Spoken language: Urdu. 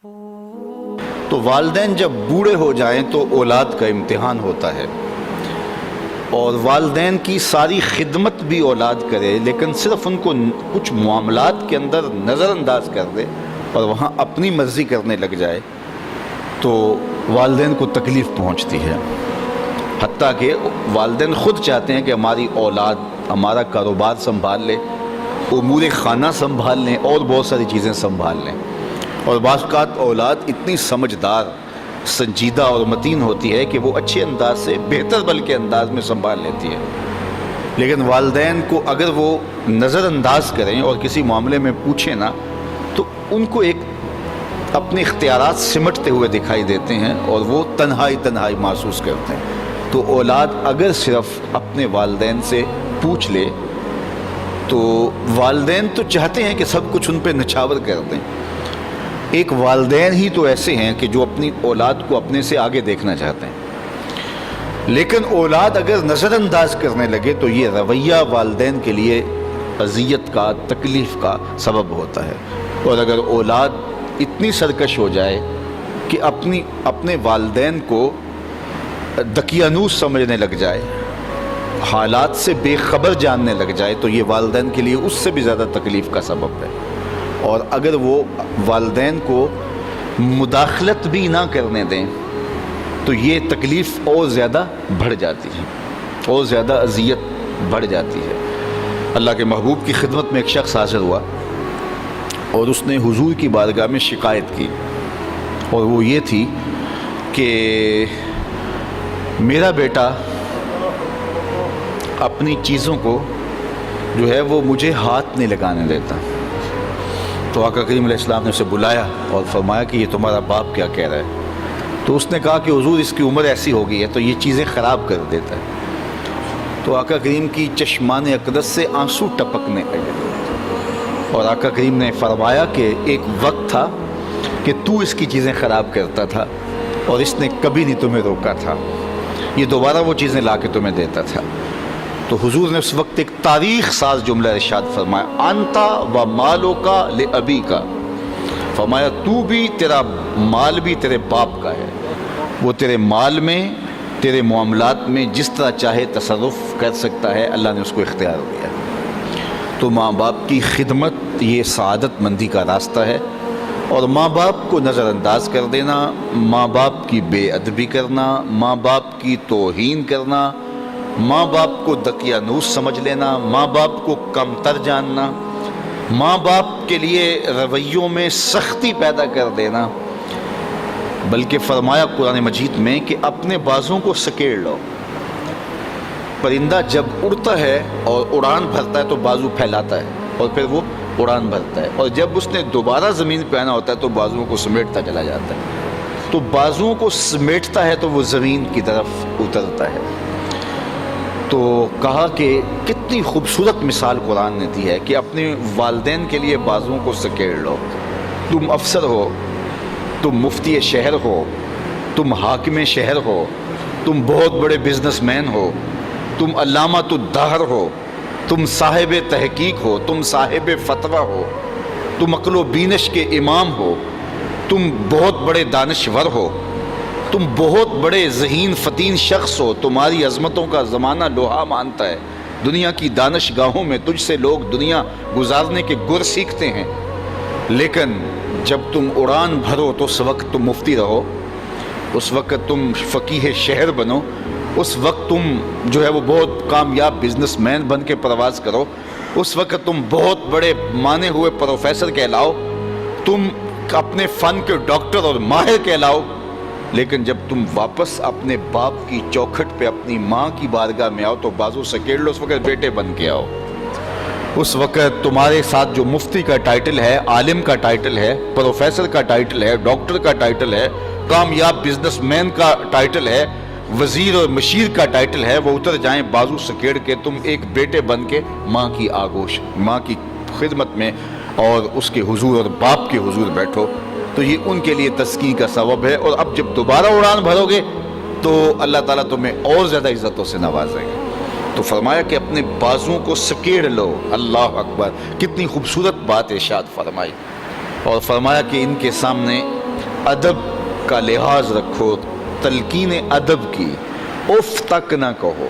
تو والدین جب بوڑھے ہو جائیں تو اولاد کا امتحان ہوتا ہے، اور والدین کی ساری خدمت بھی اولاد کرے لیکن صرف ان کو کچھ معاملات کے اندر نظر انداز کر دے اور وہاں اپنی مرضی کرنے لگ جائے تو والدین کو تکلیف پہنچتی ہے۔ حتیٰ کہ والدین خود چاہتے ہیں کہ ہماری اولاد ہمارا کاروبار سنبھال لے، امور خانہ سنبھال لیں اور بہت ساری چیزیں سنبھال لیں، اور بعض اوقات اولاد اتنی سمجھدار، سنجیدہ اور متین ہوتی ہے کہ وہ اچھے انداز سے، بہتر بلکہ انداز میں سنبھال لیتی ہے، لیکن والدین کو اگر وہ نظر انداز کریں اور کسی معاملے میں پوچھیں نا تو ان کو ایک اپنے اختیارات سمٹتے ہوئے دکھائی دیتے ہیں اور وہ تنہائی محسوس کرتے ہیں۔ تو اولاد اگر صرف اپنے والدین سے پوچھ لے تو والدین تو چاہتے ہیں کہ سب کچھ ان پہ نچھاور کر دیں۔ ایک والدین ہی تو ایسے ہیں کہ جو اپنی اولاد کو اپنے سے آگے دیکھنا چاہتے ہیں، لیکن اولاد اگر نظر انداز کرنے لگے تو یہ رویہ والدین کے لیے اذیت کا، تکلیف کا سبب ہوتا ہے۔ اور اگر اولاد اتنی سرکش ہو جائے کہ اپنے والدین کو دقیانوس سمجھنے لگ جائے، حالات سے بے خبر جاننے لگ جائے تو یہ والدین کے لیے اس سے بھی زیادہ تکلیف کا سبب ہے۔ اور اگر وہ والدین کو مداخلت بھی نہ کرنے دیں تو یہ تکلیف اور زیادہ بڑھ جاتی ہے، اور زیادہ اذیت بڑھ جاتی ہے۔ اللہ کے محبوب کی خدمت میں ایک شخص حاضر ہوا اور اس نے حضور کی بارگاہ میں شکایت کی، اور وہ یہ تھی کہ میرا بیٹا اپنی چیزوں کو جو ہے وہ مجھے ہاتھ نہیں لگانے دیتا۔ تو آقا کریم علیہ السلام نے اسے بلایا اور فرمایا کہ یہ تمہارا باپ کیا کہہ رہا ہے؟ تو اس نے کہا کہ حضور اس کی عمر ایسی ہو گئی ہے تو یہ چیزیں خراب کر دیتا ہے۔ تو آقا کریم کی چشمان اقدس سے آنسو ٹپکنے لگے، اور آقا کریم نے فرمایا کہ ایک وقت تھا کہ تو اس کی چیزیں خراب کرتا تھا اور اس نے کبھی نہیں تمہیں روکا تھا، یہ دوبارہ وہ چیزیں لا کے تمہیں دیتا تھا۔ تو حضور نے اس وقت ایک تاریخ ساز جملہ ارشاد فرمایا، انتا و مالو کا لابی کا، فرمایا تو بھی، تیرا مال بھی تیرے باپ کا ہے، وہ تیرے مال میں، تیرے معاملات میں جس طرح چاہے تصرف کر سکتا ہے، اللہ نے اس کو اختیار دیا۔ تو ماں باپ کی خدمت یہ سعادت مندی کا راستہ ہے، اور ماں باپ کو نظر انداز کر دینا، ماں باپ کی بے ادبی کرنا، ماں باپ کی توہین کرنا، ماں باپ کو دقیانوس سمجھ لینا، ماں باپ کو کمتر جاننا، ماں باپ کے لیے رویوں میں سختی پیدا کر دینا، بلکہ فرمایا قرآن مجید میں کہ اپنے بازوں کو سکیڑ لو۔ پرندہ جب اڑتا ہے اور اڑان بھرتا ہے تو بازو پھیلاتا ہے اور پھر وہ اڑان بھرتا ہے، اور جب اس نے دوبارہ زمین پہ آنا ہوتا ہے تو بازوؤں کو سمیٹتا چلا جاتا ہے۔ تو بازوؤں کو سمیٹتا ہے تو وہ زمین کی طرف اترتا ہے۔ تو کہا کہ کتنی خوبصورت مثال قرآن نے دی ہے کہ اپنے والدین کے لیے بازوؤں کو سکیڑ لو۔ تم افسر ہو، تم مفتی شہر ہو، تم حاکم شہر ہو، تم بہت بڑے بزنس مین ہو، تم علامۃ الدہر ہو، تم صاحب تحقیق ہو، تم صاحب فتویٰ ہو، تم عقل و بینش کے امام ہو، تم بہت بڑے دانشور ہو، تم بہت بڑے ذہین فتین شخص ہو، تمہاری عظمتوں کا زمانہ لوہا مانتا ہے، دنیا کی دانش گاہوں میں تجھ سے لوگ دنیا گزارنے کے گر سیکھتے ہیں، لیکن جب تم اڑان بھرو تو اس وقت تم مفتی رہو، اس وقت تم فقیہ شہر بنو، اس وقت تم جو ہے وہ بہت کامیاب بزنس مین بن کے پرواز کرو، اس وقت تم بہت بڑے مانے ہوئے پروفیسر کہلاؤ، تم اپنے فن کے ڈاکٹر اور ماہر کہلاؤ، لیکن جب تم واپس اپنے باپ کی چوکھٹ پہ اپنی ماں کی بارگاہ میں آؤ تو بازو سکیڑ لو، اس وقت بیٹے بن کے آؤ۔ اس وقت تمہارے ساتھ جو مفتی کا ٹائٹل ہے، عالم کا ٹائٹل ہے، پروفیسر کا ٹائٹل ہے، ڈاکٹر کا ٹائٹل ہے، کامیاب بزنس مین کا ٹائٹل ہے، وزیر اور مشیر کا ٹائٹل ہے، وہ اتر جائیں بازو سکیڑ کے، تم ایک بیٹے بن کے ماں کی آغوش، ماں کی خدمت میں اور اس کے حضور اور باپ کے حضور بیٹھو، تو یہ ان کے لیے تسکین کا سبب ہے۔ اور اب جب دوبارہ اڑان بھرو گے تو اللہ تعالیٰ تمہیں اور زیادہ عزتوں سے نوازے گا۔ تو فرمایا کہ اپنے بازوؤں کو سکیڑ لو۔ اللہ اکبر، کتنی خوبصورت بات ارشاد فرمائی، اور فرمایا کہ ان کے سامنے ادب کا لحاظ رکھو، تلقین ادب کی، اف تک نہ کہو.